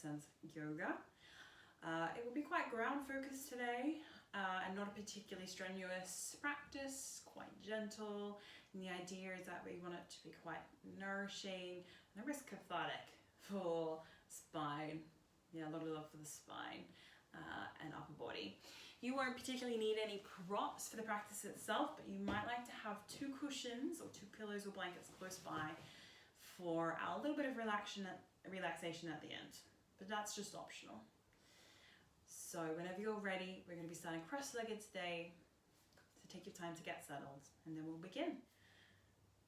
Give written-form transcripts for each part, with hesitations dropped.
Presents yoga. It will be quite ground focused today and not a particularly strenuous practice, quite gentle. And the idea is that we want it to be quite nourishing and a risk cathartic for spine. Yeah, a lot of love for the spine and upper body. You won't particularly need any props for the practice itself, but you might like to have 2 cushions or 2 pillows or blankets close by for a little bit of relaxation at the end. But that's just optional. So whenever you're ready, we're going to be starting cross-legged today. So take your time to get settled and then we'll begin.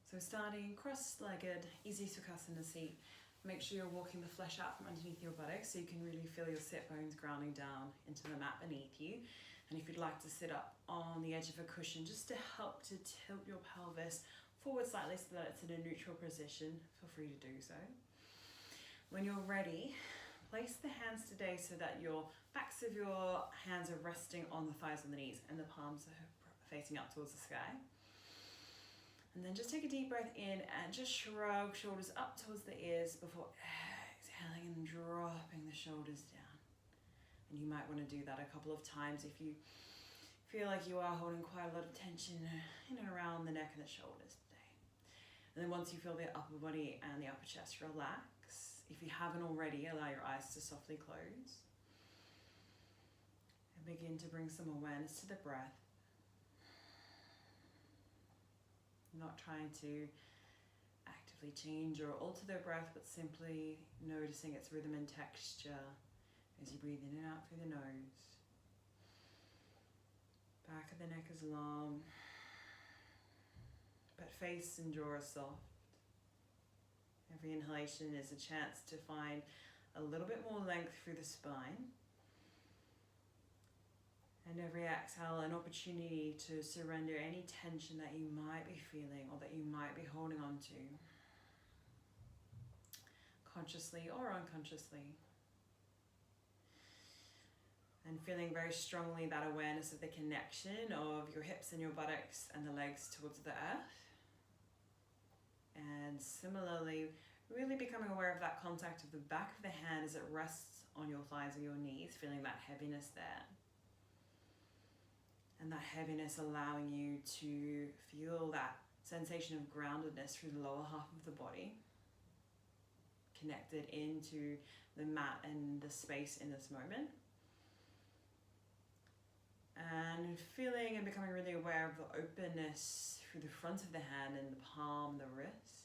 So starting cross-legged, easy Sukhasana seat. Make sure you're walking the flesh out from underneath your buttocks so you can really feel your sit bones grounding down into the mat beneath you. And if you'd like to sit up on the edge of a cushion just to help to tilt your pelvis forward slightly so that it's in a neutral position, feel free to do so. When you're ready, place the hands today so that your backs of your hands are resting on the thighs and the knees and the palms are facing up towards the sky. And then just take a deep breath in and just shrug shoulders up towards the ears before exhaling and dropping the shoulders down. And you might want to do that a couple of times if you feel like you are holding quite a lot of tension in and around the neck and the shoulders today. And then once you feel the upper body and the upper chest relax, if you haven't already, allow your eyes to softly close. And begin to bring some awareness to the breath. Not trying to actively change or alter their breath, but simply noticing its rhythm and texture as you breathe in and out through the nose. Back of the neck is long, but face and jaw are soft. Every inhalation is a chance to find a little bit more length through the spine. And every exhale, an opportunity to surrender any tension that you might be feeling or that you might be holding on to, consciously or unconsciously. And feeling very strongly that awareness of the connection of your hips and your buttocks and the legs towards the earth. And similarly, really becoming aware of that contact of the back of the hand as it rests on your thighs or your knees, feeling that heaviness there. And that heaviness allowing you to feel that sensation of groundedness through the lower half of the body, connected into the mat and the space in this moment. And feeling and becoming really aware of the openness through the front of the hand and the palm, the wrist.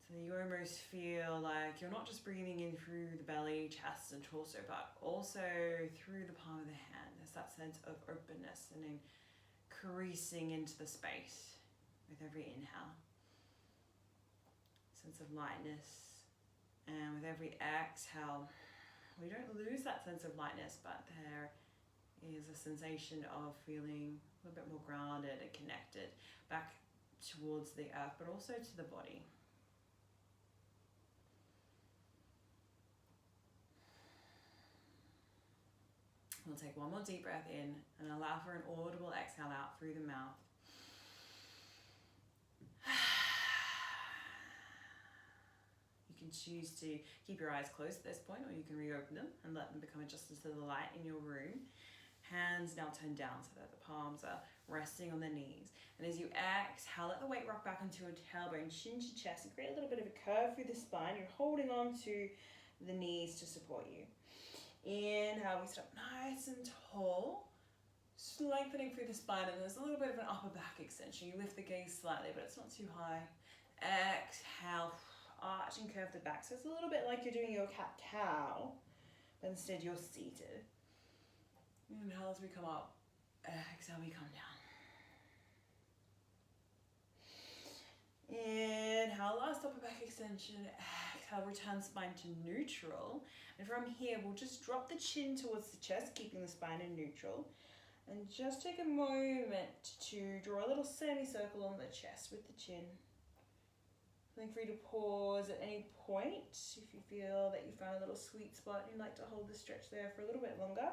So you almost feel like you're not just breathing in through the belly, chest and torso, but also through the palm of the hand. There's that sense of openness and increasing into the space with every inhale. Sense of lightness. And with every exhale, we don't lose that sense of lightness, but there is a sensation of feeling a little bit more grounded and connected back towards the earth, but also to the body. We'll take one more deep breath in and allow for an audible exhale out through the mouth. You can choose to keep your eyes closed at this point, or you can reopen them and let them become adjusted to the light in your room. Hands now turn down so that the palms are resting on the knees. And as you exhale, let the weight rock back onto your tailbone, chin to chest, and create a little bit of a curve through the spine. You're holding on to the knees to support you. Inhale, we sit up nice and tall, lengthening through the spine, and there's a little bit of an upper back extension. You lift the gaze slightly, but it's not too high. Exhale, arch and curve the back. So it's a little bit like you're doing your cat-cow, but instead you're seated. Inhale as we come up, exhale, we come down. Inhale, last upper back extension. Exhale, return spine to neutral. And from here, we'll just drop the chin towards the chest, keeping the spine in neutral. And just take a moment to draw a little semicircle on the chest with the chin. Feeling free to pause at any point if you feel that you found a little sweet spot and you'd like to hold the stretch there for a little bit longer.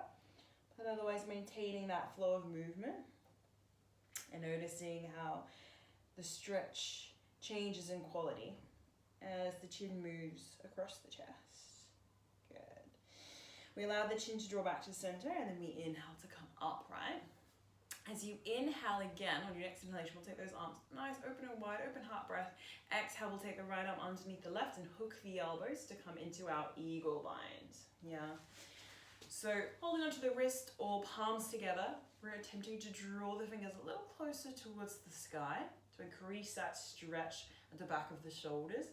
But otherwise, maintaining that flow of movement and noticing how the stretch changes in quality as the chin moves across the chest. Good. We allow the chin to draw back to center, and then we inhale to come upright. As you inhale again, on your next inhalation, we'll take those arms nice, open and wide, open heart breath. Exhale, we'll take the right arm underneath the left and hook the elbows to come into our eagle bind. Yeah. So holding onto the wrist or palms together, we're attempting to draw the fingers a little closer towards the sky to increase that stretch at the back of the shoulders.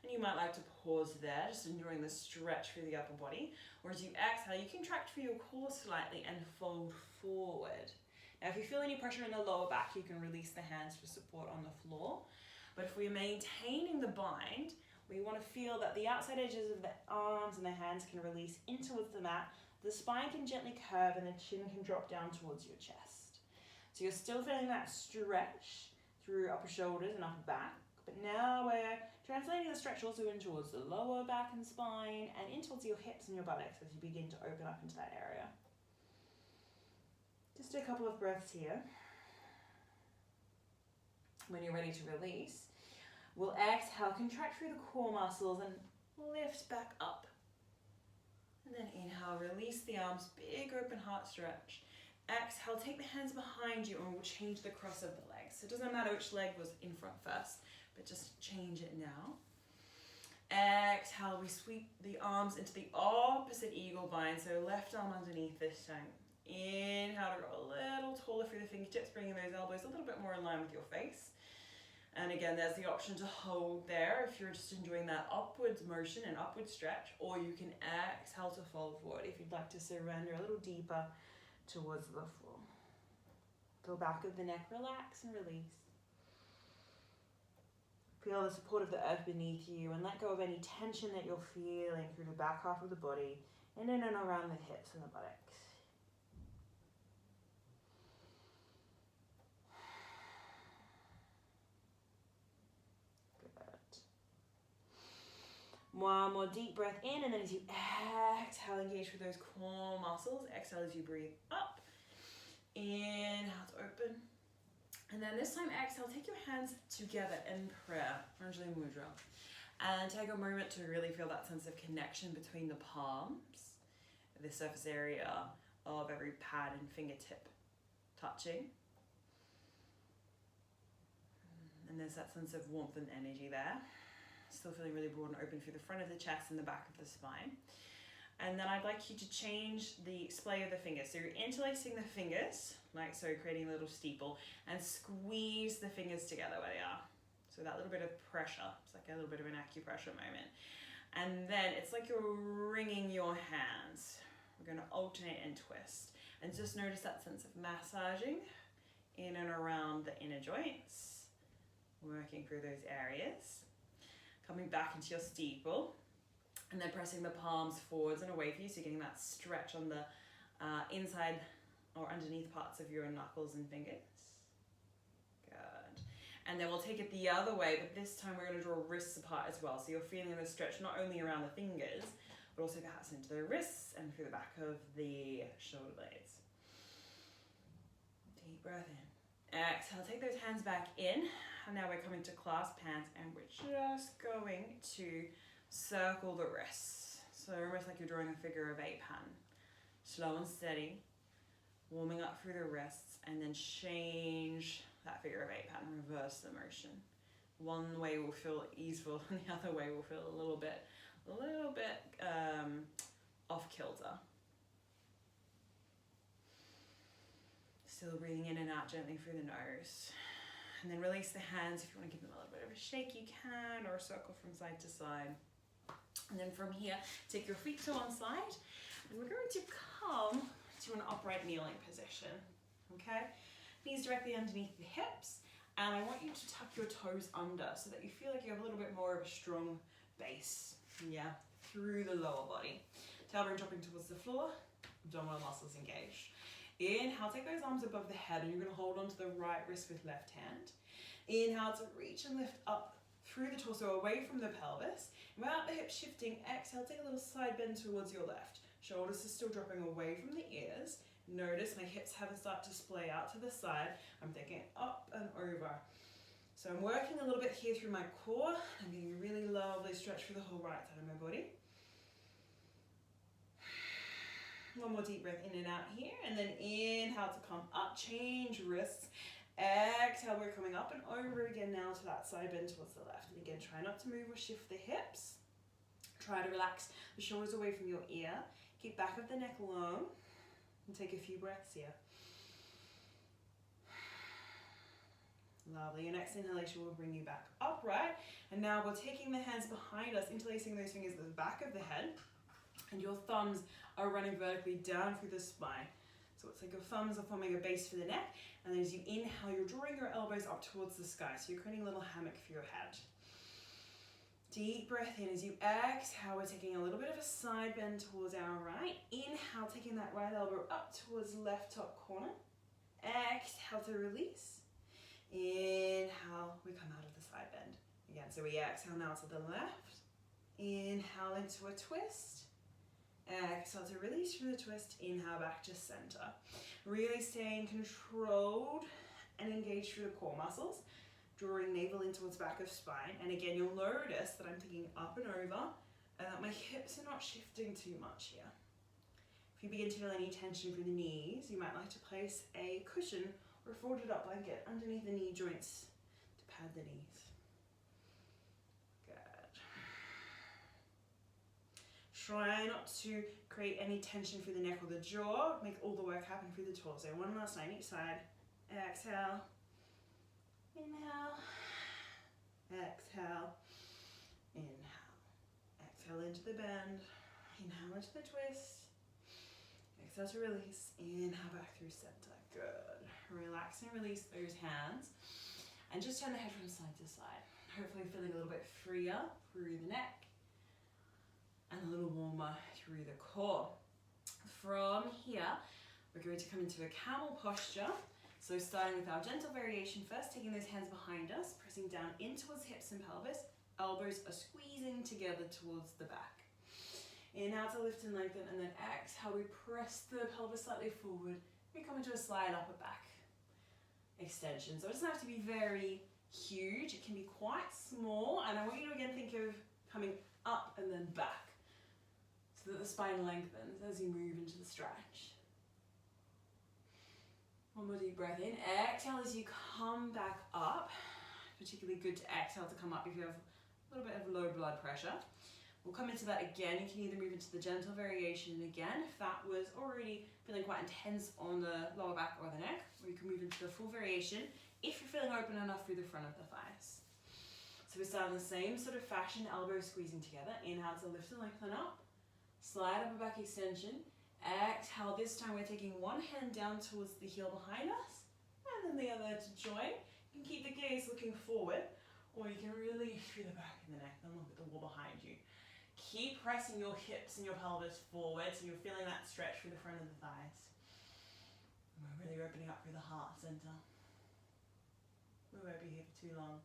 And you might like to pause there, just enjoying the stretch through the upper body. Or as you exhale, you contract through your core slightly and fold forward. Now, if you feel any pressure in the lower back, you can release the hands for support on the floor. But if we're maintaining the bind, we want to feel that the outside edges of the arms and the hands can release in towards the mat. The spine can gently curve and the chin can drop down towards your chest. So you're still feeling that stretch through upper shoulders and upper back. But now we're translating the stretch also in towards the lower back and spine and in towards your hips and your buttocks as you begin to open up into that area. Just a couple of breaths here. When you're ready to release, we'll exhale, contract through the core muscles and lift back up. And then inhale, release the arms, big open heart stretch. Exhale, take the hands behind you and we'll change the cross of the legs. So it doesn't matter which leg was in front first, but just change it now. Exhale, we sweep the arms into the opposite eagle bind, so left arm underneath this time. Inhale to go a little taller through the fingertips, bringing those elbows a little bit more in line with your face. And again, there's the option to hold there if you're just enjoying that upwards motion and upward stretch, or you can exhale to fold forward if you'd like to surrender a little deeper towards the floor. The back of the neck, relax and release. Feel the support of the earth beneath you and let go of any tension that you're feeling through the back half of the body and in and around the hips and the buttocks. One more deep breath in, and then as you exhale, engage with those core muscles. Exhale as you breathe up. Inhale to open. And then this time, exhale, take your hands together in prayer, Anjali Mudra. And take a moment to really feel that sense of connection between the palms, the surface area of every pad and fingertip touching. And there's that sense of warmth and energy there. Still feeling really broad and open through the front of the chest and the back of the spine. And then I'd like you to change the splay of the fingers. So you're interlacing the fingers, like so, creating a little steeple, and squeeze the fingers together where they are. So that little bit of pressure, it's like a little bit of an acupressure moment. And then it's like you're wringing your hands. We're going to alternate and twist. And just notice that sense of massaging in and around the inner joints, working through those areas. Coming back into your steeple, and then pressing the palms forwards and away from you, so you're getting that stretch on the inside or underneath parts of your knuckles and fingers. Good. And then we'll take it the other way, but this time we're going to draw wrists apart as well, so you're feeling the stretch not only around the fingers, but also perhaps into the wrists and through the back of the shoulder blades. Deep breath in. Exhale, take those hands back in. And now we're coming to clasp hands and we're just going to circle the wrists. So almost like you're drawing a figure of 8 pattern. Slow and steady, warming up through the wrists, and then change that figure of 8 pattern, reverse the motion. One way will feel easeful and the other way will feel a little bit off kilter. Still breathing in and out gently through the nose. And then release the hands. If you want to give them a little bit of a shake, you can, or a circle from side to side. And then from here, take your feet to one side, and we're going to come to an upright kneeling position, okay? Knees directly underneath the hips, and I want you to tuck your toes under so that you feel like you have a little bit more of a strong base, yeah, through the lower body. Tailbone dropping towards the floor, abdominal muscles engaged. Inhale, take those arms above the head, and you're going to hold onto the right wrist with left hand. Inhale to reach and lift up through the torso, away from the pelvis. Without the hips shifting, exhale, take a little side bend towards your left. Shoulders are still dropping away from the ears. Notice my hips haven't started to splay out to the side. I'm thinking up and over. So I'm working a little bit here through my core. I'm getting a really lovely stretch for the whole right side of my body. One more deep breath in and out here, and then inhale to come up, change wrists. Exhale, we're coming up and over again now to that side bend towards the left. And again, try not to move or shift the hips. Try to relax the shoulders away from your ear. Keep back of the neck long. And take a few breaths here. Lovely. Your next inhalation will bring you back upright. And now we're taking the hands behind us, interlacing those fingers at the back of the head. And your thumbs are running vertically down through the spine. So it's like your thumbs are forming a base for the neck. And then as you inhale, you're drawing your elbows up towards the sky. So you're creating a little hammock for your head. Deep breath in. As you exhale, we're taking a little bit of a side bend towards our right. Inhale, taking that right elbow up towards left top corner. Exhale to release. Inhale, we come out of the side bend. Again, so we exhale now to the left. Inhale into a twist. Exhale to release from the twist. Inhale back to center. Really staying controlled and engaged through the core muscles. Drawing navel in towards back of spine. And again, you'll notice that I'm thinking up and over and that my hips are not shifting too much here. If you begin to feel any tension through the knees, you might like to place a cushion or a folded up blanket underneath the knee joints to pad the knees. Good. Try not to create any tension through the neck or the jaw. Make all the work happen through the torso. One last time each side. Exhale. Inhale. Exhale. Inhale. Exhale into the bend. Inhale into the twist. Exhale to release. Inhale back through center. Good. Relax and release those hands. And just turn the head from side to side. Hopefully feeling a little bit freer through the neck. And a little warmer through the core. From here, we're going to come into a camel posture. So starting with our gentle variation first, taking those hands behind us, pressing down in towards hips and pelvis. Elbows are squeezing together towards the back. Inhale to lift and lengthen, and then exhale, we press the pelvis slightly forward. We come into a slide upper back extension. So it doesn't have to be very huge. It can be quite small. And I want you to again think of coming up and then back so that the spine lengthens as you move into the stretch. One more deep breath in. Exhale as you come back up. Particularly good to exhale to come up if you have a little bit of low blood pressure. We'll come into that again. You can either move into the gentle variation again if that was already feeling quite intense on the lower back or the neck, or you can move into the full variation if you're feeling open enough through the front of the thighs. So we start in the same sort of fashion, elbows squeezing together. Inhale to lift and lengthen up. Slide upper back extension. Exhale, this time we're taking one hand down towards the heel behind us, and then the other to join. You can keep the gaze looking forward, or you can really feel the back of the neck and look at the wall behind you. Keep pressing your hips and your pelvis forward so you're feeling that stretch through the front of the thighs. And we're really opening up through the heart center. We won't be here for too long.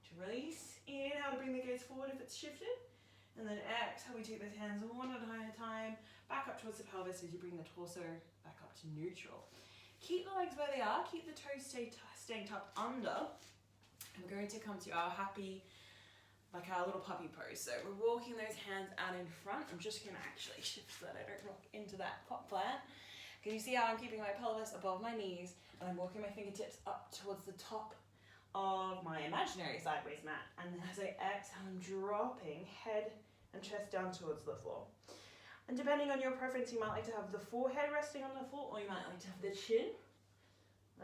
To release, inhale to bring the gaze forward if it's shifted. And then exhale, we take those hands one at a time, back up towards the pelvis as you bring the torso back up to neutral. Keep the legs where they are, keep the toes staying tucked under. And we're going to come to our happy, like our little puppy pose. So we're walking those hands out in front. I'm just gonna actually shift so that I don't rock into that pot plant. Can you see how I'm keeping my pelvis above my knees and I'm walking my fingertips up towards the top of my imaginary sideways mat. And then as I exhale, I'm dropping head and chest down towards the floor. And depending on your preference, you might like to have the forehead resting on the floor, or you might like to have the chin.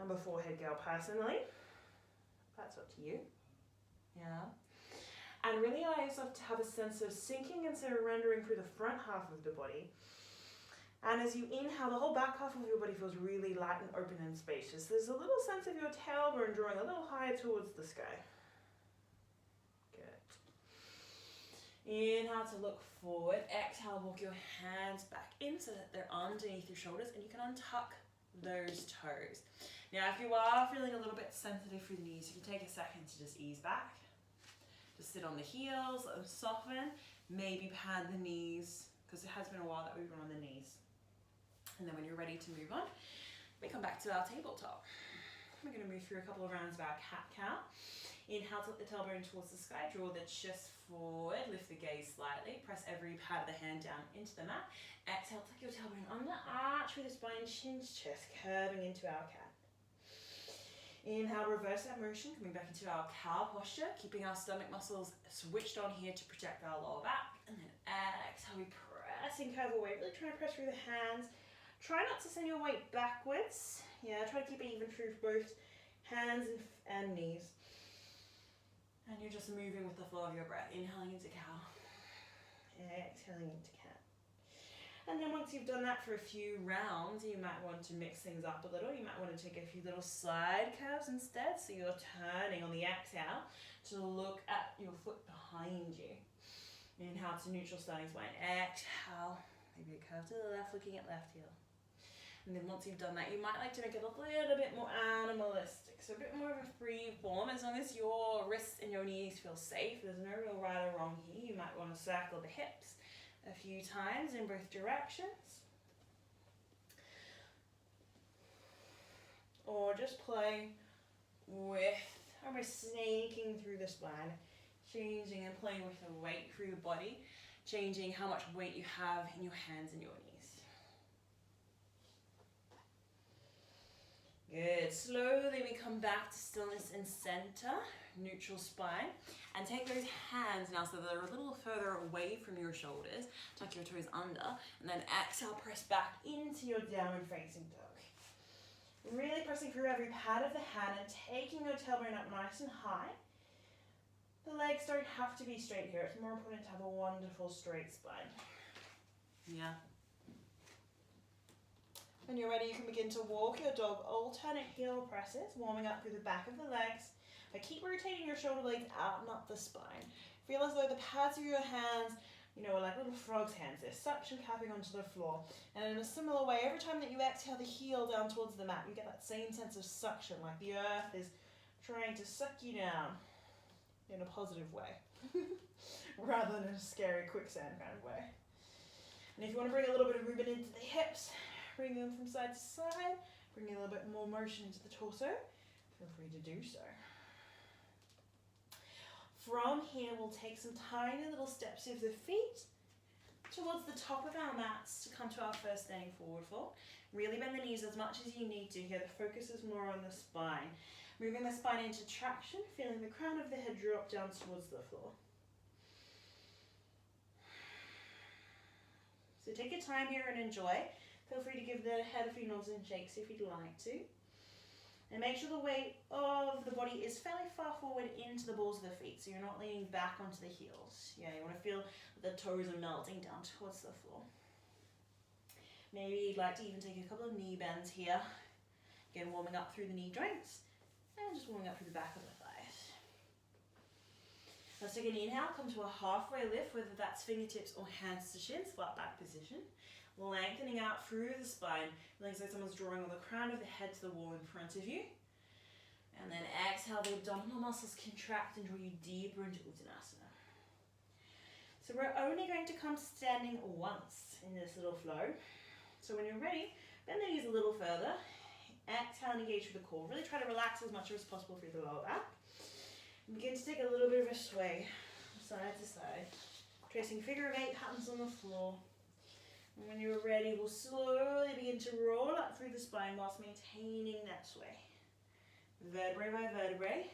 I'm a forehead girl personally. That's up to you. Yeah. And really allow yourself to have a sense of sinking and surrendering through the front half of the body. And as you inhale, the whole back half of your body feels really light and open and spacious. There's a little sense of your tailbone drawing a little higher towards the sky. Good. Inhale to look forward. Exhale, walk your hands back in so that they're underneath your shoulders, and you can untuck those toes. Now, if you are feeling a little bit sensitive through the knees, you can take a second to just ease back. Just sit on the heels and soften. Maybe pad the knees, because it has been a while that we've been on the knees. And then when you're ready to move on, we come back to our tabletop. We're going to move through a couple of rounds of our cat-cow. Inhale, tilt the tailbone towards the sky, draw the chest forward, lift the gaze slightly, press every part of the hand down into the mat. Exhale, tuck your tailbone under, arch through the spine, chin to chest, curving into our cat. Inhale, reverse that motion, coming back into our cow posture, keeping our stomach muscles switched on here to protect our lower back. And then exhale, we press and curve away, really trying to press through the hands. Try not to send your weight backwards. Yeah, try to keep it even through both hands and knees. And you're just moving with the flow of your breath. Inhaling into cow. Exhaling into cat. And then once you've done that for a few rounds, you might want to mix things up a little. You might want to take a few little side curves instead. So you're turning on the exhale to look at your foot behind you. Inhale to neutral starting spine. Exhale. Maybe a curve to the left, looking at left heel. And then once you've done that, you might like to make it a little bit more animalistic. So a bit more of a free form. As long as your wrists and your knees feel safe, there's no real right or wrong here. You might want to circle the hips a few times in both directions. Or just play with, almost snaking through the spine, changing and playing with the weight through the body, changing how much weight you have in your hands and your knees. Good. Slowly we come back to stillness and center, neutral spine, and take those hands now so that they're a little further away from your shoulders. Tuck your toes under, and then exhale, press back into your downward facing dog. Really pressing through every pad of the hand and taking your tailbone up nice and high. The legs don't have to be straight here. It's more important to have a wonderful straight spine. Yeah. When you're ready, you can begin to walk your dog alternate heel presses, warming up through the back of the legs. But keep rotating your shoulder blades out and up the spine. Feel as though the pads of your hands, are like little frog's hands. They're suction capping onto the floor. And in a similar way, every time that you exhale the heel down towards the mat, you get that same sense of suction, like the earth is trying to suck you down in a positive way, rather than a scary quicksand kind of way. And if you want to bring a little bit of movement into the hips, bring them from side to side, bring a little bit more motion into the torso, feel free to do so. From here, we'll take some tiny little steps of the feet towards the top of our mats to come to our first standing forward fold. Really bend the knees as much as you need to here. The focus is more on the spine. Moving the spine into traction, feeling the crown of the head drop down towards the floor. So take your time here and enjoy. Feel free to give the head a few nods and shakes if you'd like to. And make sure the weight of the body is fairly far forward into the balls of the feet, so you're not leaning back onto the heels. Yeah, you want to feel the toes are melting down towards the floor. Maybe you'd like to even take a couple of knee bends here. Again, warming up through the knee joints, and just warming up through the back of the thighs. Let's take an inhale, come to a halfway lift, whether that's fingertips or hands to shins, flat back position. Lengthening out through the spine, feeling like someone's drawing on the crown of the head to the wall in front of you. And then exhale, the abdominal muscles contract and draw you deeper into Uttanasana. So we're only going to come standing once in this little flow. So when you're ready, bend the knees a little further. Exhale and engage through the core. Really try to relax as much as possible through the lower back. And begin to take a little bit of a sway from side to side. Tracing figure of 8 patterns on the floor. And when you're ready, we'll slowly begin to roll up through the spine whilst maintaining that sway. Vertebrae by vertebrae.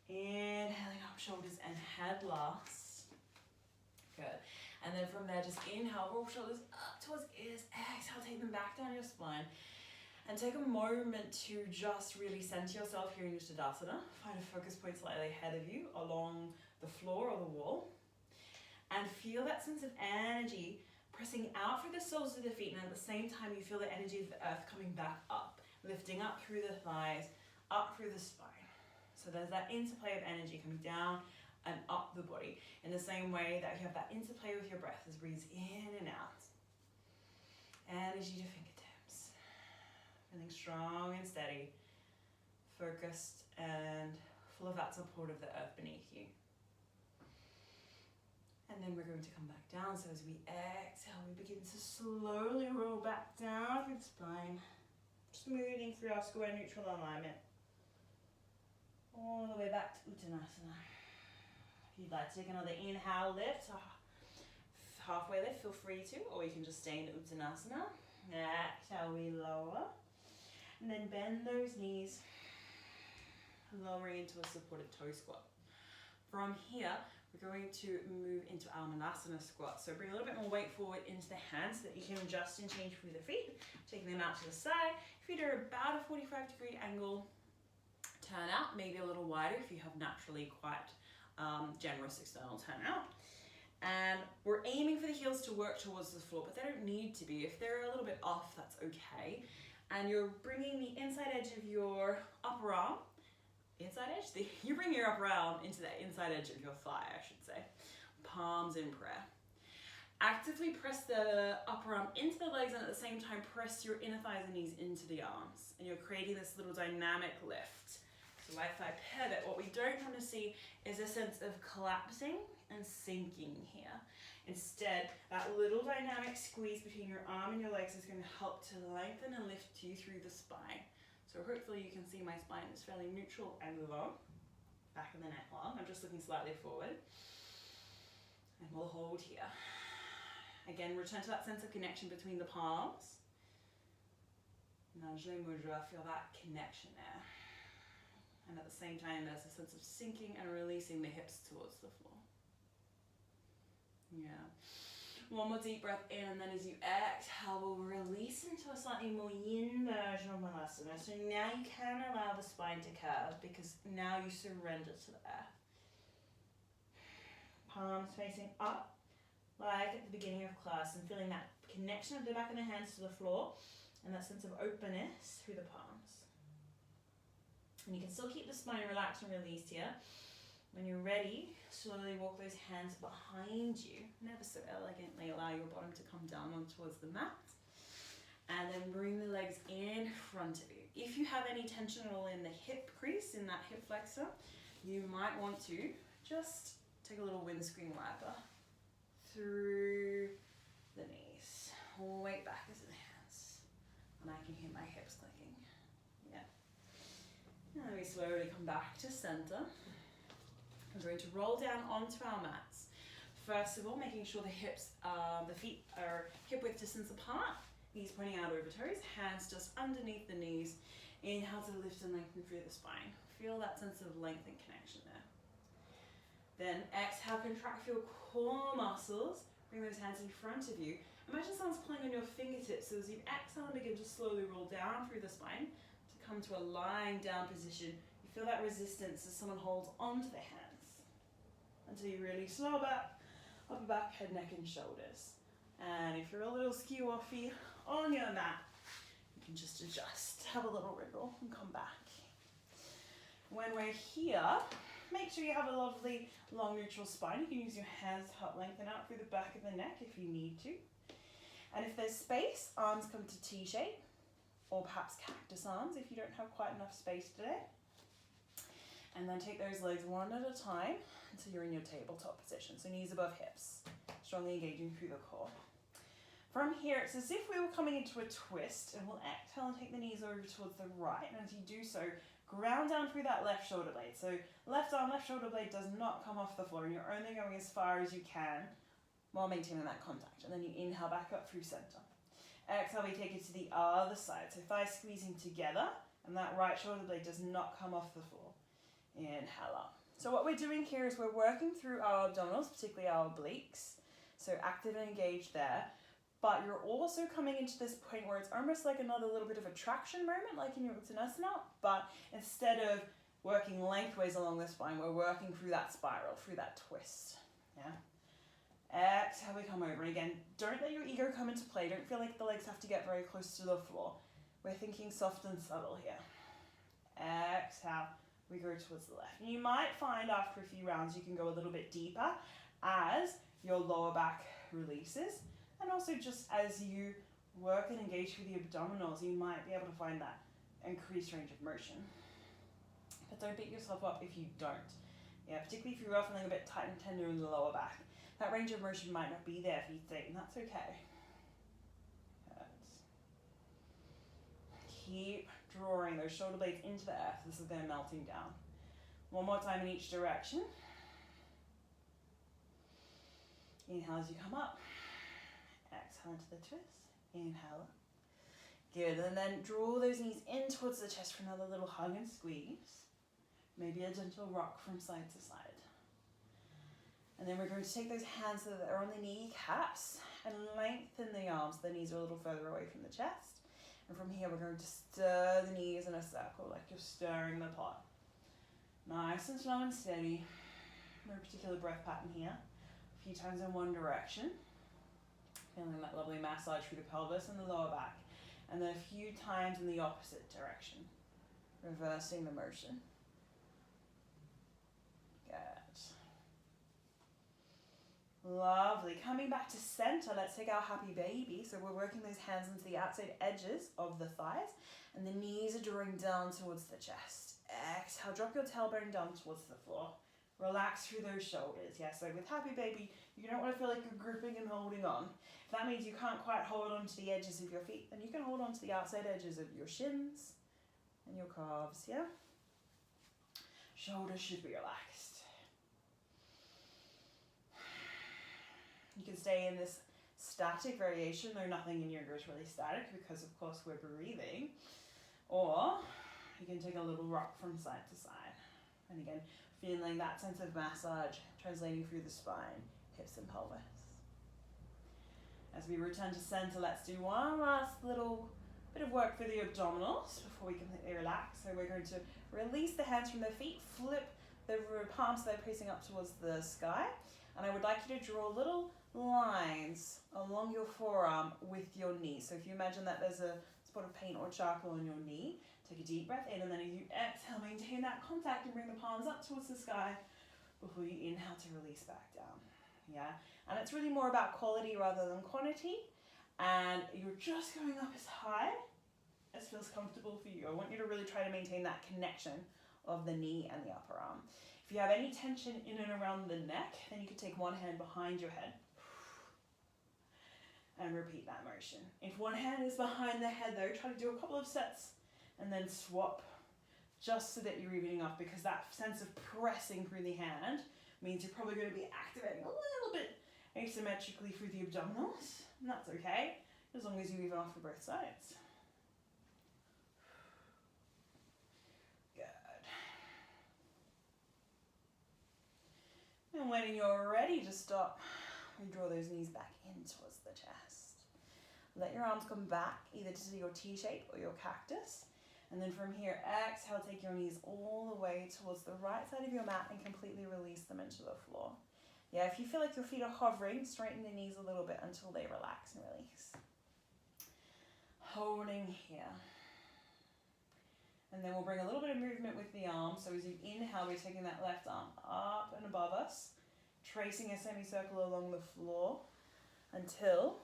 Inhaling up shoulders and head last. Good. And then from there, just inhale, roll shoulders up towards ears. Exhale, take them back down your spine. And take a moment to just really center yourself here in your Tadasana. Find a focus point slightly ahead of you, along the floor or the wall. And feel that sense of energy pressing out through the soles of the feet, and at the same time you feel the energy of the earth coming back up, lifting up through the thighs, up through the spine. So there's that interplay of energy coming down and up the body, in the same way that you have that interplay with your breath as breathes in and out. Energy to fingertips. Feeling strong and steady, focused and full of that support of the earth beneath you. And then we're going to come back down. So as we exhale, we begin to slowly roll back down through the spine Smoothing through our square neutral alignment. All the way back to Uttanasana. If you'd like to take another inhale lift, halfway lift, feel free to, or you can just stay in Uttanasana. Exhale, we lower. And then bend those knees, lowering into a supported toe squat. From here, we're going to move into our Manasana squat. So bring a little bit more weight forward into the hands so that you can adjust and change through the feet, taking them out to the side. Feet are about a 45-degree angle. Turn out, maybe a little wider if you have naturally quite generous external turnout. And we're aiming for the heels to work towards the floor, but they don't need to be. If they're a little bit off, that's okay. And you're bringing the inside edge of your upper arm, you bring your upper arm into the inside edge of your thigh, I should say. Palms in prayer. Actively press the upper arm into the legs, and at the same time press your inner thighs and knees into the arms. And you're creating this little dynamic lift. So right thigh pivot. What we don't want to see is a sense of collapsing and sinking here. Instead, that little dynamic squeeze between your arm and your legs is going to help to lengthen and lift you through the spine. So hopefully you can see my spine is fairly neutral and long. Back of the neck long. I'm just looking slightly forward. And we'll hold here. Again, return to that sense of connection between the palms. Najli Mudra, feel that connection there. And at the same time, there's a sense of sinking and releasing the hips towards the floor. Yeah. One more deep breath in, and then as you exhale, we'll release into a slightly more yin version of Manasana. So now you can allow the spine to curve because now you surrender to the earth. Palms facing up, like at the beginning of class, and feeling that connection of the back of the hands to the floor and that sense of openness through the palms. And you can still keep the spine relaxed and released here. When you're ready, slowly walk those hands behind you, never so elegantly. Allow your bottom to come down on towards the mat. And then bring the legs in front of you. If you have any tension at all in the hip crease, in that hip flexor, you might want to just take a little windscreen wiper through the knees. Weight back as in the hands. And I can hear my hips clicking. Yeah. And then we slowly come back to center. We're going to roll down onto our mats. First of all, making sure the feet are hip width distance apart, knees pointing out over toes, hands just underneath the knees. Inhale to lift and lengthen through the spine. Feel that sense of length and connection there. Then exhale, contract your core muscles. Bring those hands in front of you. Imagine someone's pulling on your fingertips. So as you exhale and begin to slowly roll down through the spine to come to a lying down position, you feel that resistance as someone holds onto the hands. Until you really slow back, upper back, head, neck, and shoulders. And if you're a little skew or feet on your mat, you can just adjust, have a little wriggle, and come back. When we're here, make sure you have a lovely long neutral spine. You can use your hands to help lengthen out through the back of the neck if you need to. And if there's space, arms come to T shape, or perhaps cactus arms if you don't have quite enough space today. And then take those legs one at a time until you're in your tabletop position. So knees above hips, strongly engaging through the core. From here, it's as if we were coming into a twist, and we'll exhale and take the knees over towards the right. And as you do so, ground down through that left shoulder blade. So left arm, left shoulder blade does not come off the floor, and you're only going as far as you can while maintaining that contact. And then you inhale back up through center. Exhale, we take it to the other side. So thighs squeezing together, and that right shoulder blade does not come off the floor. Inhale up. So what we're doing here is we're working through our abdominals, particularly our obliques. So active and engaged there. But you're also coming into this point where it's almost like another little bit of a traction moment, like in your Uttanasana, but instead of working lengthways along the spine, we're working through that spiral, through that twist. Yeah. Exhale, we come over. And again, don't let your ego come into play. Don't feel like the legs have to get very close to the floor. We're thinking soft and subtle here. Exhale. We go towards the left. And you might find after a few rounds you can go a little bit deeper as your lower back releases. And also just as you work and engage through the abdominals, you might be able to find that increased range of motion. But don't beat yourself up if you don't. Yeah, particularly if you are feeling a bit tight and tender in the lower back. That range of motion might not be there if you think, and that's okay. keep drawing those shoulder blades into the earth. This is then melting down. One more time in each direction. Inhale as you come up. Exhale into the twist. Inhale up. Good, and then draw those knees in towards the chest for another little hug and squeeze. Maybe a gentle rock from side to side. And then we're going to take those hands so that they're on the knee caps and lengthen the arms. The knees are a little further away from the chest. And from here we're going to stir the knees in a circle like you're stirring the pot. Nice and slow and steady. No particular breath pattern here. A few times in one direction. Feeling that lovely massage through the pelvis and the lower back. And then a few times in the opposite direction. Reversing the motion. Good. Lovely. Coming back to center, let's take our happy baby. So we're working those hands into the outside edges of the thighs. And the knees are drawing down towards the chest. Exhale, drop your tailbone down towards the floor. Relax through those shoulders. Yeah, so with happy baby, you don't want to feel like you're gripping and holding on. If that means you can't quite hold on to the edges of your feet, then you can hold on to the outside edges of your shins and your calves, yeah? Shoulders should be relaxed. You can stay in this static variation, though nothing in yoga is really static because of course we're breathing. Or you can take a little rock from side to side. And again, feeling that sense of massage translating through the spine, hips and pelvis. As we return to center, let's do one last little bit of work for the abdominals before we completely relax. So we're going to release the hands from the feet, flip the palms so they're facing up towards the sky. And I would like you to draw little lines along your forearm with your knee. So if you imagine that there's a spot of paint or charcoal on your knee, take a deep breath in, and then as you exhale, maintain that contact and bring the palms up towards the sky before you inhale to release back down. Yeah, and it's really more about quality rather than quantity, and you're just going up as high as feels comfortable for you. I want you to really try to maintain that connection of the knee and the upper arm. If you have any tension in and around the neck, then you could take one hand behind your head and repeat that motion. If one hand is behind the head though, try to do a couple of sets and then swap just so that you're evening off, because that sense of pressing through the hand means you're probably going to be activating a little bit asymmetrically through the abdominals, and that's okay, as long as you even off for both sides. Good. And when you're ready to stop, we draw those knees back in towards the chest. Let your arms come back either to your T shape or your cactus. And then from here, exhale, take your knees all the way towards the right side of your mat and completely release them into the floor. Yeah, if you feel like your feet are hovering, straighten the knees a little bit until they relax and release. Holding here. And then we'll bring a little bit of movement with the arms. So as you inhale, we're taking that left arm up and above us, tracing a semicircle along the floor until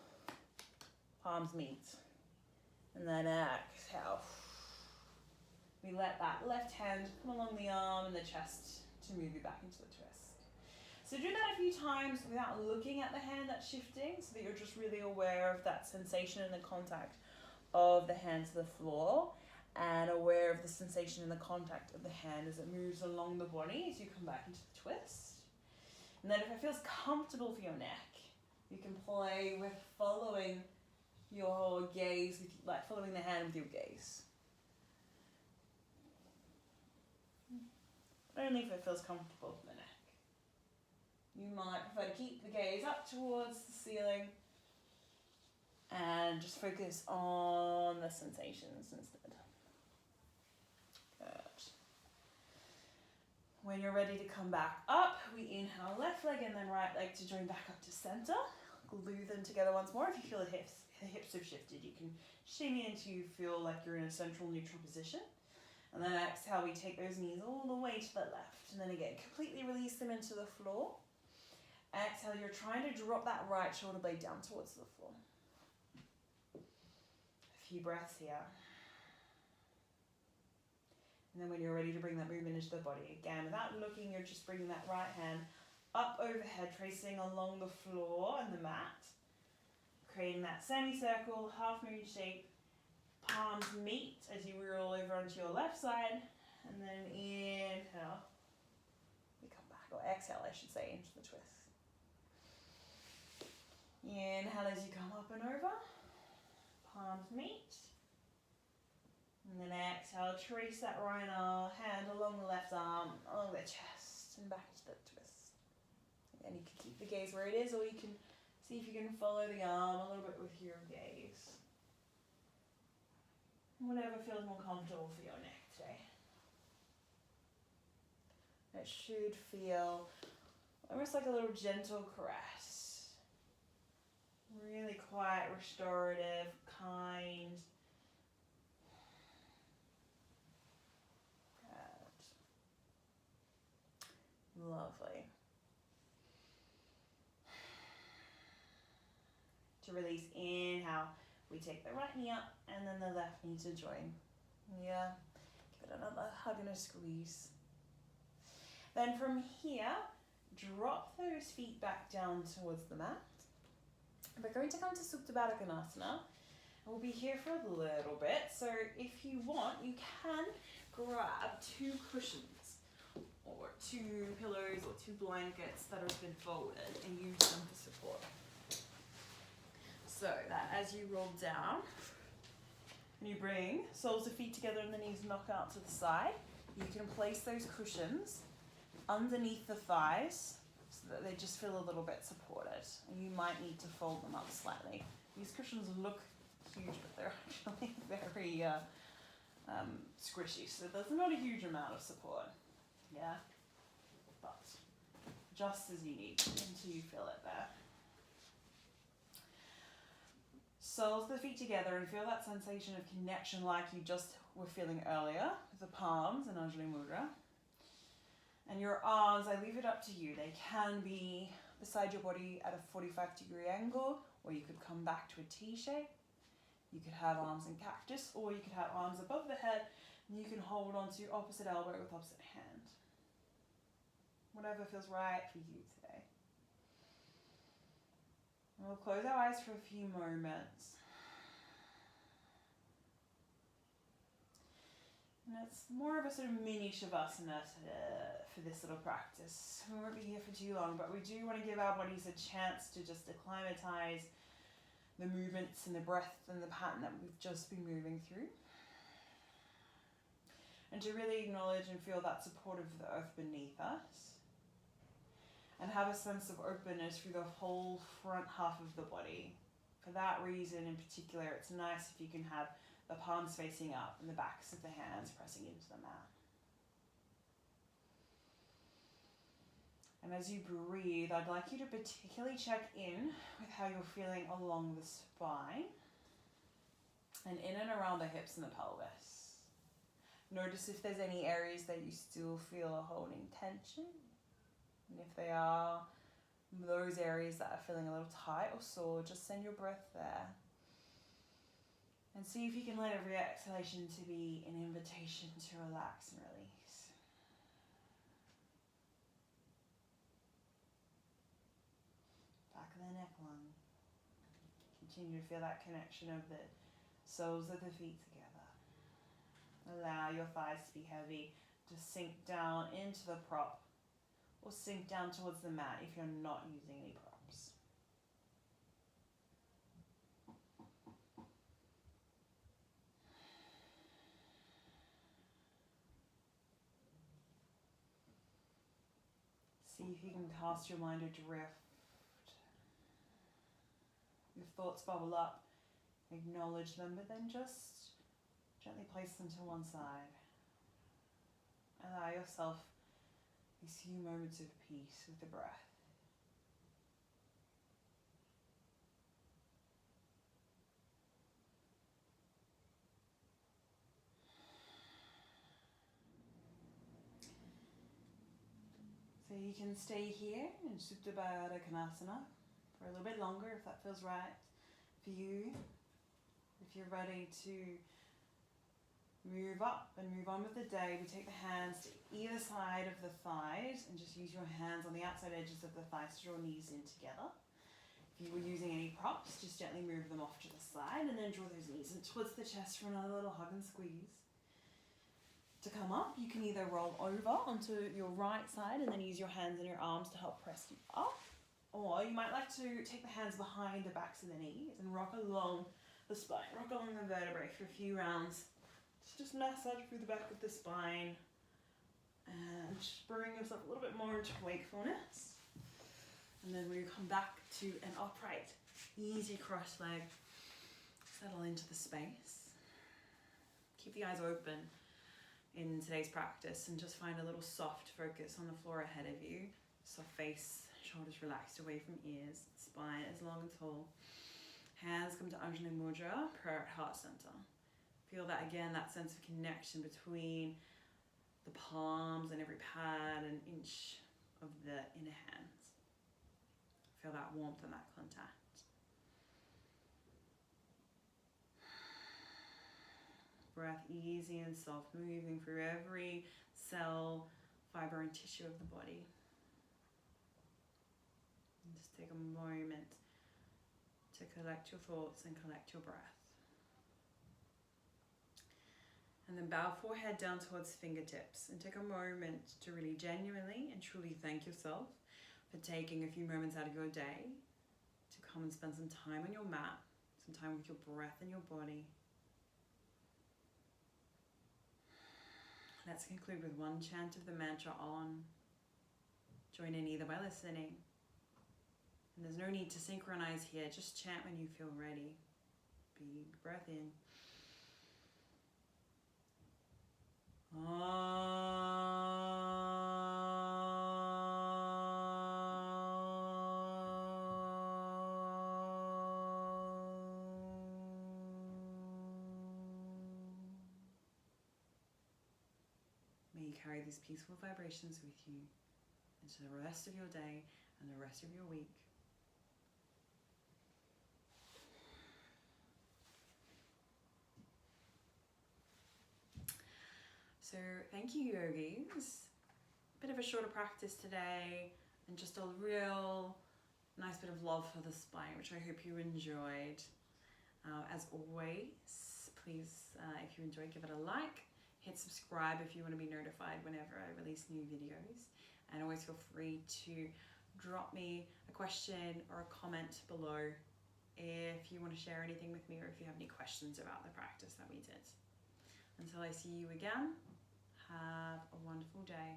palms meet. And then exhale. We let that left hand come along the arm and the chest to move you back into the twist. So do that a few times without looking at the hand that's shifting, so that you're just really aware of that sensation and the contact of the hand to the floor, and aware of the sensation and the contact of the hand as it moves along the body as you come back into the twist. And then if it feels comfortable for your neck, you can play with following your gaze, like following the hand with your gaze. Only if it feels comfortable for the neck. You might prefer to keep the gaze up towards the ceiling and just focus on the sensations instead. Good. When you're ready to come back up, we inhale left leg and then right leg to join back up to center. Glue them together once more. If you feel the hips have shifted, you can shimmy until you feel like you're in a central neutral position. And then exhale, we take those knees all the way to the left. And then again, completely release them into the floor. Exhale, you're trying to drop that right shoulder blade down towards the floor. A few breaths here. And then when you're ready to bring that movement into the body, again, without looking, you're just bringing that right hand up overhead, tracing along the floor and the mat, creating that semicircle, half moon shape, palms meet as you roll over onto your left side, and then inhale. We come back, or exhale, I should say, into the twist. Inhale as you come up and over, palms meet. And then exhale, trace that right hand along the left arm, along the chest, and back to the twist. And you can keep the gaze where it is, or you can see if you can follow the arm a little bit with your gaze. Whatever feels more comfortable for your neck today. It should feel almost like a little gentle caress. Really quite restorative, kind. Good. Lovely. To release, inhale. We take the right knee up and then the left knee to join. Yeah. Give it another hug and a squeeze. Then from here, drop those feet back down towards the mat. We're going to come to Supta Baddha Konasana. We'll be here for a little bit. So if you want, you can grab 2 cushions or 2 pillows or 2 blankets that have been folded and use them for support. So that as you roll down, and you bring soles of feet together and the knees knock out to the side, you can place those cushions underneath the thighs so that they just feel a little bit supported. And you might need to fold them up slightly. These cushions look huge, but they're actually very squishy, so there's not a huge amount of support. Yeah, but just as you need until you feel it there. Soles of the feet together and feel that sensation of connection like you just were feeling earlier with the palms in Anjali Mudra. And your arms, I leave it up to you. They can be beside your body at a 45-degree angle, or you could come back to a T shape. You could have arms in cactus, or you could have arms above the head, and you can hold onto your opposite elbow with opposite hand. Whatever feels right for you today. And we'll close our eyes for a few moments. And it's more of a sort of mini Shavasana for this little practice. We won't be here for too long, but we do want to give our bodies a chance to just acclimatize the movements and the breath and the pattern that we've just been moving through. And to really acknowledge and feel that support of the earth beneath us. And have a sense of openness through the whole front half of the body. For that reason in particular, it's nice if you can have the palms facing up and the backs of the hands pressing into the mat. And as you breathe, I'd like you to particularly check in with how you're feeling along the spine and in and around the hips and the pelvis. Notice if there's any areas that you still feel are holding tension. And if they are those areas that are feeling a little tight or sore, just send your breath there. And see if you can let every exhalation to be an invitation to relax and release. Back of the neckline. Continue to feel that connection of the soles of the feet together. Allow your thighs to be heavy, to sink down into the prop or sink down towards the mat if you're not using any props. See if you can cast your mind adrift. If thoughts bubble up, acknowledge them, but then just gently place them to one side. Allow yourself these few moments of peace with the breath. So you can stay here in Supta Baddha Konasana for a little bit longer if that feels right for you. If you're ready to move up and move on with the day, we take the hands to either side of the thighs and just use your hands on the outside edges of the thighs to draw knees in together. If you were using any props, just gently move them off to the side and then draw those knees in towards the chest for another little hug and squeeze. To come up, you can either roll over onto your right side and then use your hands and your arms to help press you up. Or you might like to take the hands behind the backs of the knees and rock along the spine, rock along the vertebrae for a few rounds. Just massage through the back of the spine and bring yourself a little bit more into wakefulness. And then when you come back to an upright, easy cross leg, settle into the space. Keep the eyes open in today's practice and just find a little soft focus on the floor ahead of you. Soft face, shoulders relaxed away from ears, spine is long and tall. Hands come to Anjali Mudra, prayer at heart center. Feel that again, that sense of connection between the palms and every pad and inch of the inner hands. Feel that warmth and that contact. Breath easy and soft, moving through every cell, fiber and tissue of the body. And just take a moment to collect your thoughts and collect your breath. And then bow forehead down towards fingertips and take a moment to really genuinely and truly thank yourself for taking a few moments out of your day to come and spend some time on your mat, some time with your breath and your body. Let's conclude with one chant of the mantra on. Join in either by listening. And there's no need to synchronize here, just chant when you feel ready. Big breath in. May you carry these peaceful vibrations with you into the rest of your day and the rest of your week. So thank you, yogis. Bit of a shorter practice today and just a real nice bit of love for the spine, which I hope you enjoyed. As always, please, if you enjoyed, give it a like. Hit subscribe if you want to be notified whenever I release new videos. And always feel free to drop me a question or a comment below if you want to share anything with me or if you have any questions about the practice that we did. Until I see you again, have a wonderful day.